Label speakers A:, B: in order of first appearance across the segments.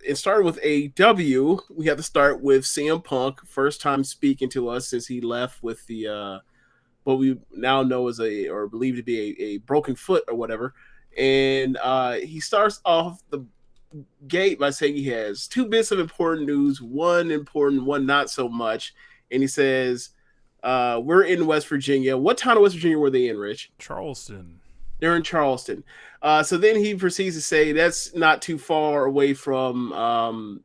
A: it started with AEW. We have to start with CM Punk, first time speaking to us since he left with the what we now know as a or believe to be a broken foot or whatever. And he starts off the gate by saying he has two bits of important news, one important, one not so much. And he says, we're in West Virginia. What town of West Virginia were they in, Rich?
B: Charleston.
A: They're in Charleston. So then he proceeds to say that's not too far away from,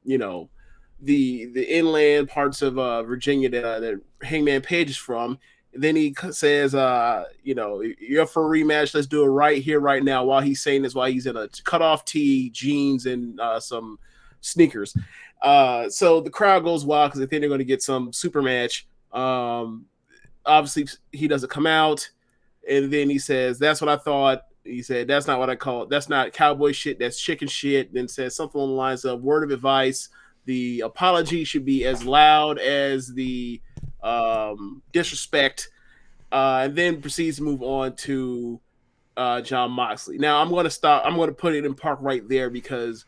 A: the inland parts of Virginia that Hangman Page is from. And then he says, you're up for a rematch. Let's do it right here, right now. While he's saying this, while he's in a cutoff tee, jeans, and some sneakers. So the crowd goes wild because they think they're going to get some super match. Obviously, he doesn't come out. And then he says, that's what I thought. He said, that's not what I call it. That's not cowboy shit. That's chicken shit. Then says something along the lines of word of advice. The apology should be as loud as the disrespect. And then proceeds to move on to John Moxley. Now, I'm going to stop. I'm going to put it in park right there because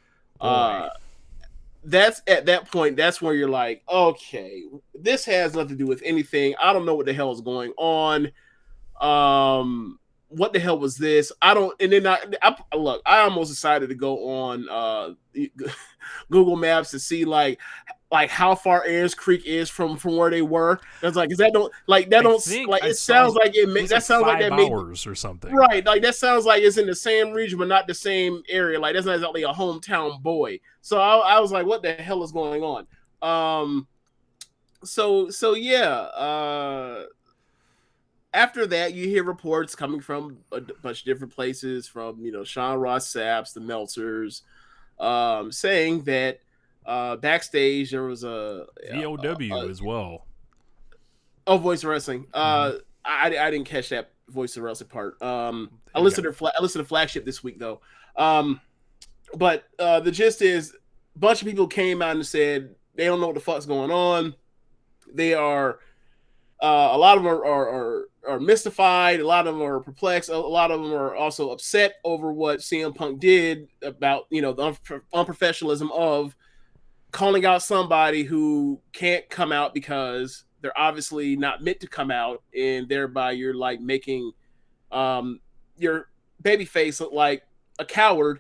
A: that's at that point. That's where you're like, okay, this has nothing to do with anything. I don't know what the hell is going on. What the hell was this? I don't. And then I look. I almost decided to go on Google Maps to see like how far Ayers Creek is from where they were. That's like, is that don't like that don't like it sounds like it
B: was
A: that
B: like
A: sounds like that
B: 5 hours or something.
A: right. Like that sounds like it's in the same region but not the same area. Like that's not exactly a hometown boy. So I was like, what the hell is going on? So yeah. After that, you hear reports coming from a bunch of different places, from Sean Ross Saps, the Meltzers, saying that backstage there was
B: VOW as well.
A: Oh, Voice of Wrestling. I didn't catch that Voice of Wrestling part. I listened to Flagship this week though. But the gist is, a bunch of people came out and said they don't know what the fuck's going on. They are. A lot of them are mystified. A lot of them are perplexed. A lot of them are also upset over what CM Punk did about the unprofessionalism of calling out somebody who can't come out because they're obviously not meant to come out, and thereby you're like making your babyface look like a coward.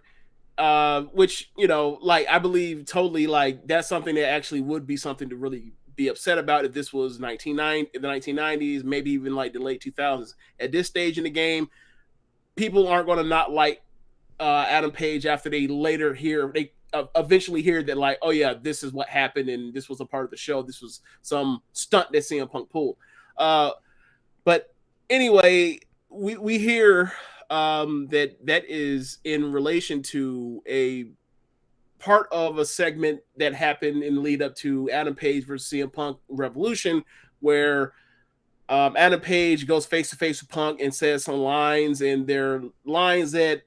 A: Which like I believe totally like that's something that actually would be something to really be upset about if this was the 1990s, maybe even like the late 2000s. At this stage in the game, people aren't going to not like Adam Page after they eventually hear that like, oh yeah, this is what happened and this was a part of the show. This was some stunt that CM Punk pulled. But anyway, we hear that is in relation to a part of a segment that happened in the lead up to Adam Page versus CM Punk Revolution, where Adam Page goes face to face with Punk and says some lines, and they're lines that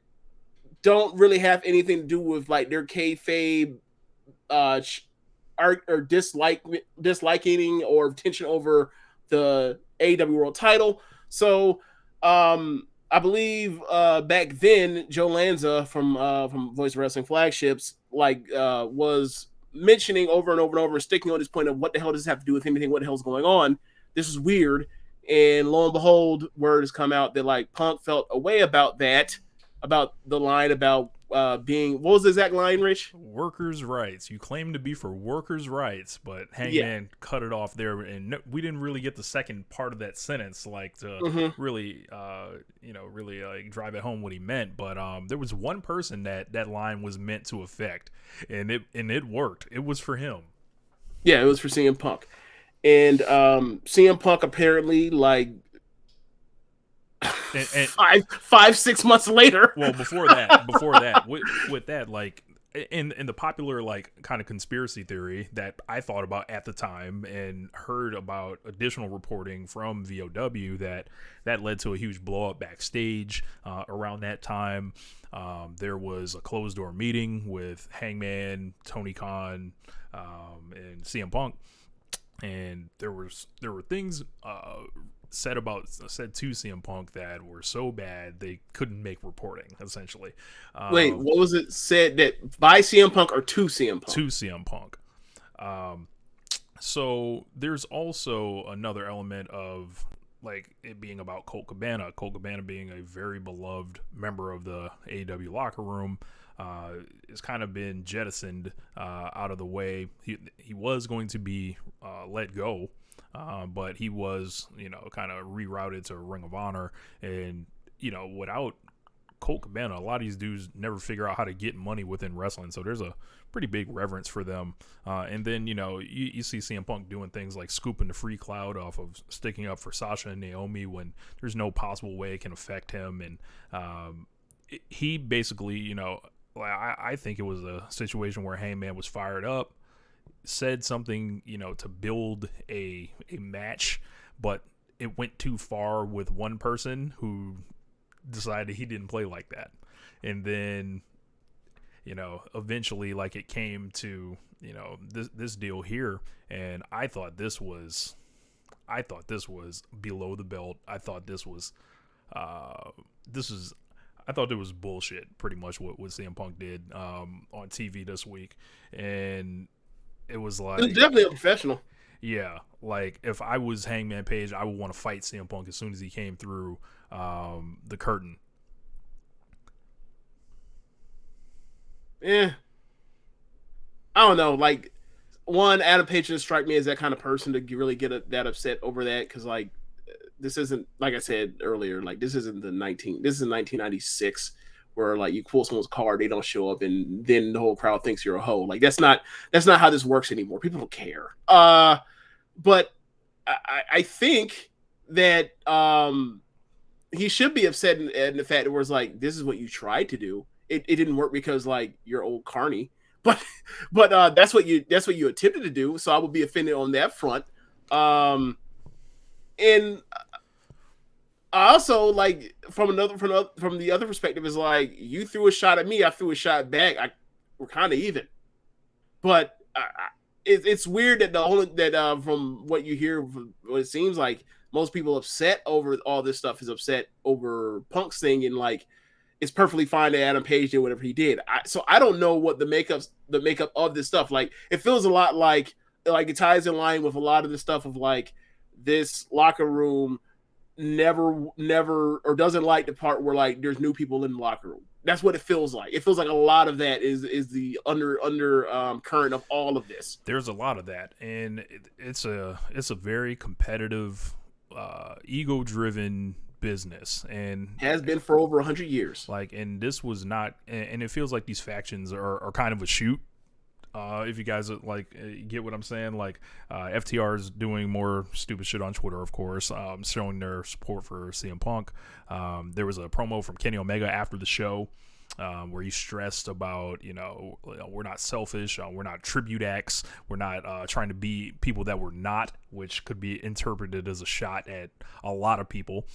A: don't really have anything to do with like their kayfabe or disliking or tension over the AEW World Title. So I believe back then Joe Lanza from Voice of Wrestling Flagships was mentioning over and over and over, sticking on this point of what the hell does this have to do with anything? What the hell's going on? This is weird. And lo and behold, word has come out that like Punk felt a way about that, about the line about being, what was the exact line, Rich?
B: Workers' rights. You claim to be for workers' rights, but Hangman cut it off there, and we didn't really get the second part of that sentence, like to really, really like drive it home what he meant. But there was one person that line was meant to affect, and it worked. It was for him.
A: Yeah, it was for CM Punk, and CM Punk apparently like. And 5-6 months later.
B: Well, before that, with that, like in the popular like kind of conspiracy theory that I thought about at the time and heard about additional reporting from VOW that led to a huge blow up backstage around that time. There was a closed door meeting with Hangman, Tony Khan, and CM Punk, and there were things said to CM Punk that were so bad they couldn't make reporting, essentially.
A: Wait, what was it said that by CM Punk or to CM Punk?
B: To CM Punk. So there's also another element of like it being about Colt Cabana. Colt Cabana being a very beloved member of the AEW locker room. Has kind of been jettisoned out of the way. He was going to be let go, but he was, kind of rerouted to Ring of Honor. And, without Colt Cabana, a lot of these dudes never figure out how to get money within wrestling. So there's a pretty big reverence for them. And then, you see CM Punk doing things like scooping the free cloud off of sticking up for Sasha and Naomi when there's no possible way it can affect him. And he basically, I think it was a situation where Hangman was fired up, said something, to build a match, but it went too far with one person who decided he didn't play like that. And then, eventually, like, it came to, this deal here, and I thought this was below the belt. I thought I thought it was bullshit, pretty much what CM Punk did on TV this week. And it was like...
A: It was definitely unprofessional.
B: Yeah, like, if I was Hangman Page, I would want to fight CM Punk as soon as he came through the curtain.
A: Yeah. I don't know. Like, one, Adam Page doesn't strike me as that kind of person to really get that upset over that, because, like, this isn't, like I said earlier, like, this is 1996 where, like, you pull someone's card, they don't show up, and then the whole crowd thinks you're a hoe. Like, that's not how this works anymore. People don't care. But I think that he should be upset in the fact that it was like, this is what you tried to do. It didn't work because, like, you're old Carney. But that's what you attempted to do. So I would be offended on that front. And also, like, from the other perspective, is like, you threw a shot at me, I threw a shot back. We're kind of even. But it's weird that from what you hear, what it seems like most people upset over all this stuff is upset over Punk's thing, and like, it's perfectly fine that Adam Page did whatever he did. So I don't know what the makeup of this stuff. Like, it feels a lot like it ties in line with a lot of the stuff of, like, this locker room never or doesn't like the part where, like, there's new people in the locker room. That's what it feels like. It feels like a lot of that is the under current of all of this.
B: There's a lot of that, and it's a very competitive, ego-driven business, and
A: has been for over 100 years.
B: Like, and this was not, and it feels like these factions are kind of a shoot. If you guys like get what I'm saying, like, FTR is doing more stupid shit on Twitter, of course, showing their support for CM Punk. There was a promo from Kenny Omega after the show, where he stressed about, we're not selfish, we're not tribute acts, we're not trying to be people that we're not, which could be interpreted as a shot at a lot of people.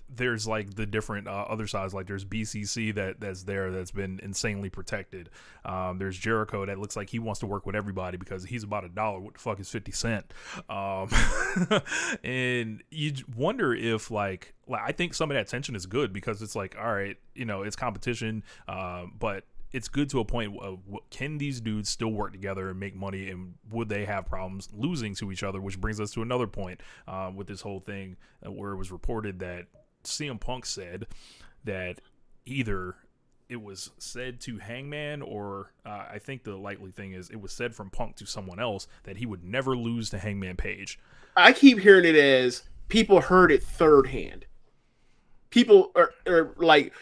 B: There's, like, the different other sides, like there's BCC that's been insanely protected. There's Jericho that looks like he wants to work with everybody because he's about $1. What the fuck is 50 cent? And you wonder if, like I think some of that tension is good, because it's like, all right, it's competition, but it's good to a point of, can these dudes still work together and make money, and would they have problems losing to each other? Which brings us to another point with this whole thing, where it was reported that CM Punk said that either it was said to Hangman, or I think the likely thing is it was said from Punk to someone else that he would never lose to Hangman Page.
A: I keep hearing it as people heard it third hand. People are like...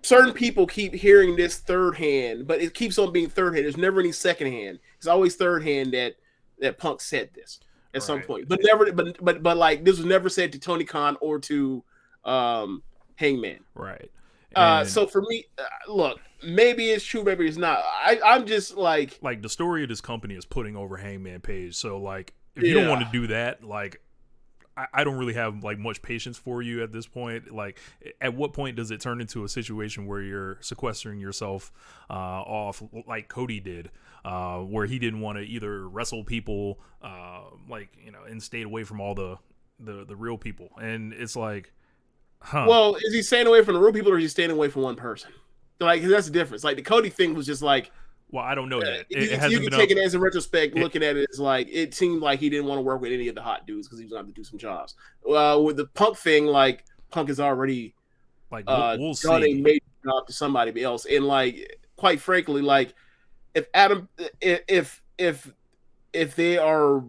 A: certain people keep hearing this third hand, but it keeps on being third hand. There's never any second hand. It's always third hand that Punk said this at some point, but never. But like, this was never said to Tony Khan or to Hangman.
B: Right.
A: So for me, look, maybe it's true, maybe it's not. I'm just like
B: the story of this company is putting over Hangman Page. So, like, if you don't want to do that, like, I don't really have like much patience for you at this point. Like, at what point does it turn into a situation where you're sequestering yourself off like Cody did, where he didn't want to either wrestle people, and stayed away from all the real people, and it's like, huh?
A: Well, is he staying away from the real people, or is he staying away from one person? Like, that's the difference. Like the Cody thing was just like.
B: Well, I don't know yet. It
A: You
B: hasn't
A: can
B: been
A: take
B: up.
A: it as a retrospect, looking at it as like it seemed like he didn't want to work with any of the hot dudes because he was going to have to do some jobs. With the Punk thing, like Punk is already
B: Like we'll
A: done
B: see.
A: a major job to somebody else, and like quite frankly, like if Adam, if they are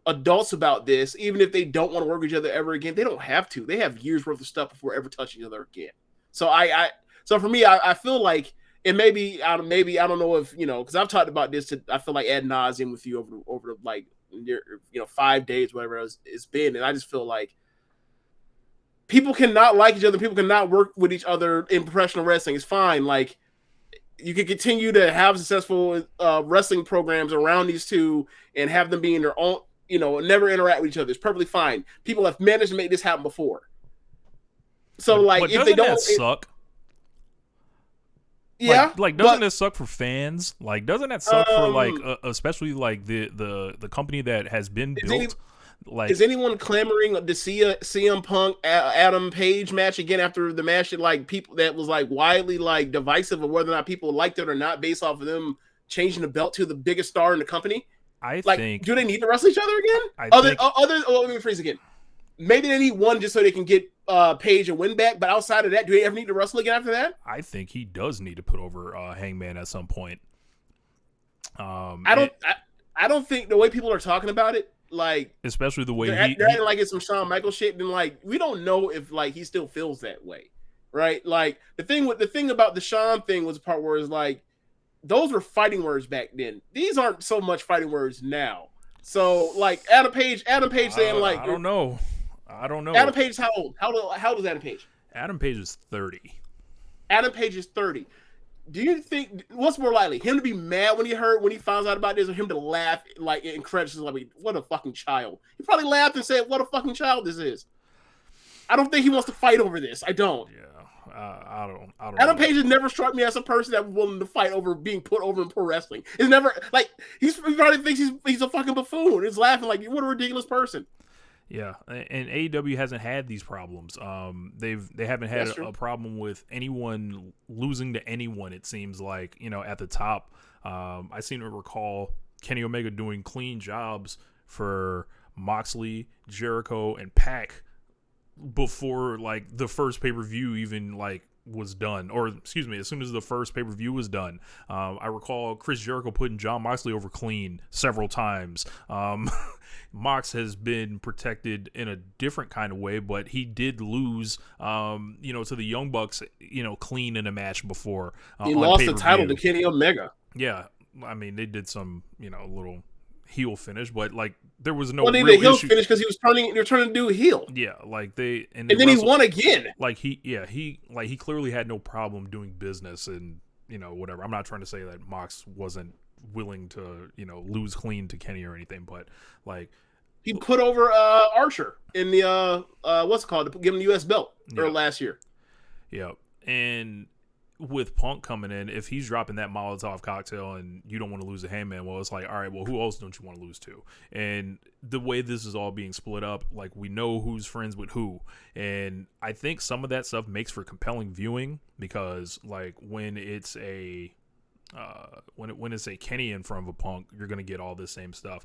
A: adults about this, even if they don't want to work with each other ever again, they don't have to. They have years worth of stuff before ever touching each other again. So so for me, I feel like. And maybe I don't know if because I've talked about this I feel like ad nauseum with you over like 5 days, whatever it's been, and I just feel like people cannot like each other, people cannot work with each other in professional wrestling. It's fine, like you can continue to have successful wrestling programs around these two and have them be in their own, never interact with each other. It's perfectly fine. People have managed to make this happen before. So
B: but
A: if they don't,
B: that suck.
A: Yeah,
B: doesn't it suck for fans? Like, doesn't that suck for like, especially like the company that has been built?
A: Is anyone clamoring to see a CM Punk Adam Page match again after the match that like people that was like widely like divisive of whether or not people liked it or not based off of them changing the belt to the biggest star in the company?
B: I think.
A: Do they need to wrestle each other again? Let me rephrase again. Maybe they need one just so they can get Page and win back. But outside of that, do they ever need to wrestle again after that?
B: I think he does need to put over Hangman at some point.
A: I don't think the way people are talking about it, like
B: especially the way
A: they're acting like it's some Shawn Michaels shit, and like we don't know if like he still feels that way, right? Like the thing about the Shawn thing was the part where it's like those were fighting words back then. These aren't so much fighting words now. So like Adam Page saying like
B: I don't know.
A: Adam Page is how old? How old is Adam Page?
B: Adam Page is 30.
A: Adam Page is 30. Do you think what's more likely, him to be mad when he finds out about this, or him to laugh like incredulously, like what a fucking child? He probably laughed and said, "What a fucking child this is." I don't think he wants to fight over this. I don't.
B: Yeah, I don't.
A: Adam Page has never struck me as a person that was willing to fight over being put over in pro wrestling. It's never like he probably thinks he's a fucking buffoon. He's laughing like what a ridiculous person.
B: Yeah, and AEW hasn't had these problems. They haven't had a problem with anyone losing to anyone. It seems like at the top. I seem to recall Kenny Omega doing clean jobs for Moxley, Jericho, and Pac before like the first pay-per-view even like was done, or excuse me, as soon as the first pay-per-view was done. I recall Chris Jericho putting Jon Moxley over clean several times. Mox has been protected in a different kind of way, but he did lose, to the Young Bucks, clean in a match before.
A: He lost the title to Kenny Omega.
B: Yeah, I mean they did some, little heel finish, but like there was no.
A: Well, they did heel finish because they're trying to do a heel.
B: Yeah, like and
A: then he won again.
B: Like he clearly had no problem doing business and whatever. I'm not trying to say that Mox wasn't willing to lose clean to Kenny or anything, but like
A: he put over Archer in the what's it called to give him the US belt last year.
B: Yeah, and with Punk coming in, if he's dropping that Molotov cocktail and you don't want to lose a Hangman, well, it's like, all right, well, who else don't you want to lose to? And the way this is all being split up, like we know who's friends with who, and I think some of that stuff makes for compelling viewing because, like, when it's a when it's a Kenny in front of a Punk, you're gonna get all this same stuff.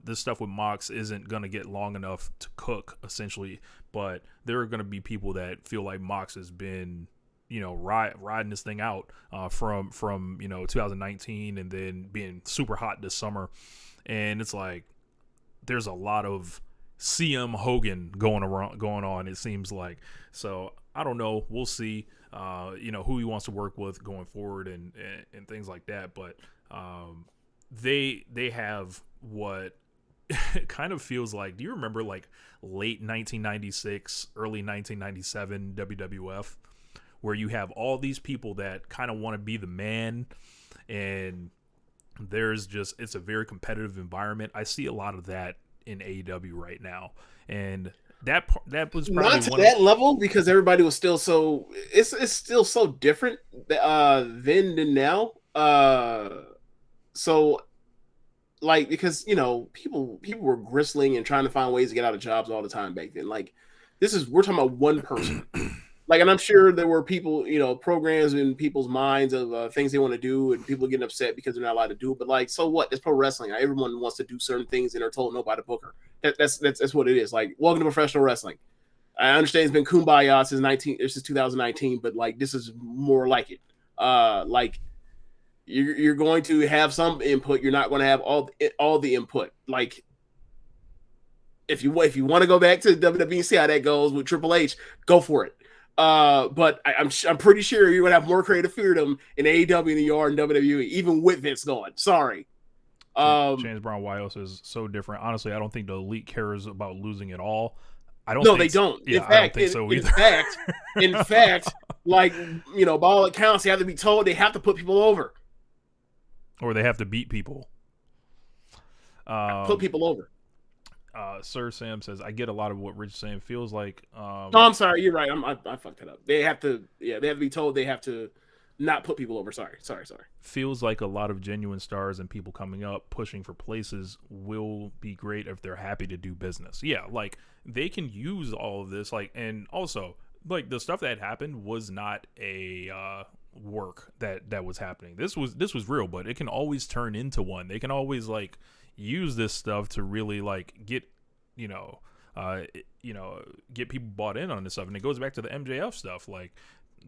B: This stuff with Mox isn't gonna get long enough to cook, essentially, but there are gonna be people that feel like Mox has been riding this thing out from 2019 and then being super hot this summer, and it's like there's a lot of CM Hogan going on, it seems like. So I don't know, we'll see who he wants to work with going forward and things like that, but they have what it kind of feels like, do you remember like late 1996 early 1997 WWF, where you have all these people that kind of want to be the man, and it's a very competitive environment. I see a lot of that in AEW right now, and that was probably
A: not to that level because everybody was still so it's still so different then than now. So like because people were gristling and trying to find ways to get out of jobs all the time back then. Like we're talking about one person. Like, and I'm sure there were people, programs in people's minds of things they want to do, and people getting upset because they're not allowed to do it. But like, so what? It's pro wrestling. Like, everyone wants to do certain things, and they're told no by the booker. That's what it is. Like, welcome to professional wrestling. I understand it's been kumbaya since 2019, but like, this is more like it. Like, you're going to have some input. You're not going to have all the input. Like, if you want to go back to WWE and see how that goes with Triple H, go for it. But I'm pretty sure you're gonna have more creative freedom in AEW than you are in WWE, even with Vince gone. Sorry.
B: James Brown Wyos is so different. Honestly, I don't think the Elite cares about losing at all.
A: They don't.
B: Yeah,
A: I
B: don't think so either.
A: In fact, like by all accounts, they have to be told they have to put people over,
B: or they have to beat people.
A: Put people over.
B: Sir Sam says, I get a lot of what Rich is saying. Feels like
A: no, I'm sorry, you're right. I fucked it up. They have to be told they have to not put people over. Sorry.
B: Feels like a lot of genuine stars and people coming up pushing for places will be great if they're happy to do business. Yeah, like they can use all of this, like, and also like the stuff that happened was not a work that was happening. This was real, but it can always turn into one. They can always like use this stuff to really like get get people bought in on this stuff. And it goes back to the MJF stuff. Like,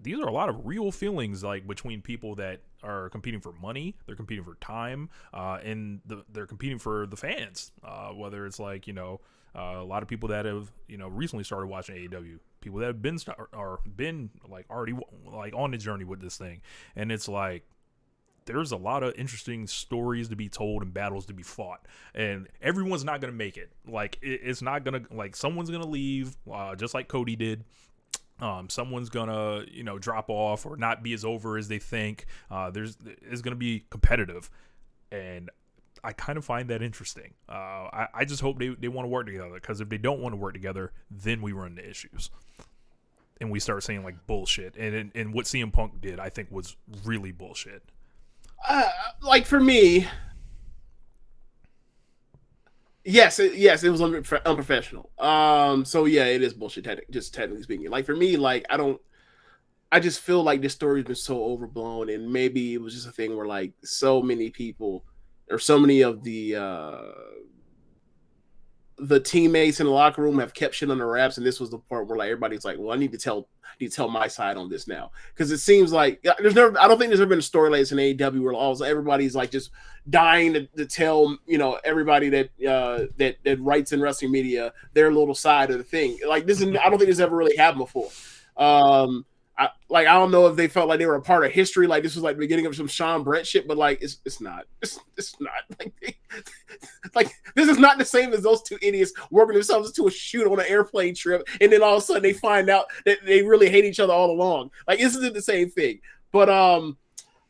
B: these are a lot of real feelings, like between people that are competing for money, they're competing for time, and they're competing for the fans. Whether it's like a lot of people that have recently started watching AEW, people that have been like already like on the journey with this thing, and it's like there's a lot of interesting stories to be told and battles to be fought, and everyone's not going to make it. Like, it's not going to, like, someone's going to leave, just like Cody did. Someone's going to, drop off or not be as over as they think. It's going to be competitive. And I kind of find that interesting. I just hope they want to work together, because if they don't want to work together, then we run into issues. And we start saying, like, bullshit. And what CM Punk did, I think, was really bullshit.
A: Like, for me, yes, it was unprofessional. So yeah, it is bullshit. Technically speaking, like for me, like I just feel like this story's been so overblown, and maybe it was just a thing where like so many people or so many of the teammates in the locker room have kept shit under wraps, and this was the part where like everybody's like, well, I need to tell my side on this now, because it seems like I don't think there's ever been a story like this in AEW where also everybody's like just dying to tell everybody that writes in wrestling media their little side of the thing. Like, this is I don't think this ever really happened before. I don't know if they felt like they were a part of history, like this was like the beginning of some Sean Brett shit, but like it's not. It's not like this is not the same as those two idiots working themselves into a shoot on an airplane trip, and then all of a sudden they find out that they really hate each other all along. Like, this isn't the same thing. But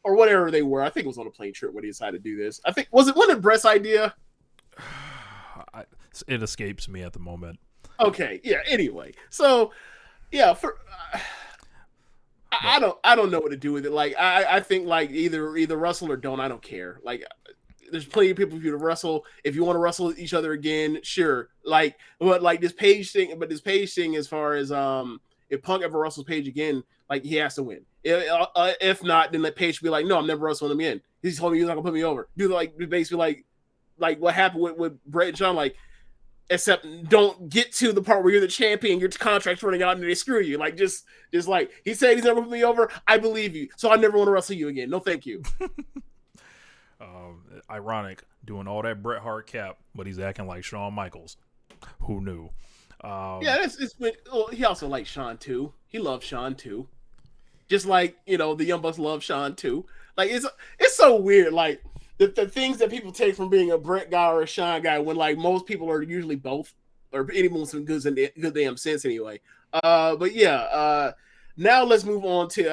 A: or whatever they were. I think it was on a plane trip when he decided to do this. I think wasn't Brett's idea?
B: It escapes me at the moment.
A: Okay, yeah. Anyway, so yeah, I don't know what to do with it. Like, I think like either wrestle or don't. I don't care. Like, there's plenty of people for you to wrestle. If you want to wrestle each other again, sure. Like, but like this Page thing, as far as if Punk ever wrestles Page again, like, he has to win. If not, then let Page be like, no, I'm never wrestling him again. He's told me he's not gonna put me over. Do like basically like what happened with Bret and John, like, except don't get to the part where you're the champion, your contract's running out, and they screw you. Like, just like, he said he's never put me over. I believe you, so I never want to wrestle you again. No, thank you.
B: Ironic, doing all that Bret Hart cap, but he's acting like Shawn Michaels. Who knew?
A: Yeah, he also likes Shawn too. He loves Shawn too. Just like, the Young Bucks love Shawn too. Like, it's so weird. Like, the things that people take from being a Bret guy or a Shawn guy, when like most people are usually both, or anyone with some good damn sense anyway. But yeah, now let's move on to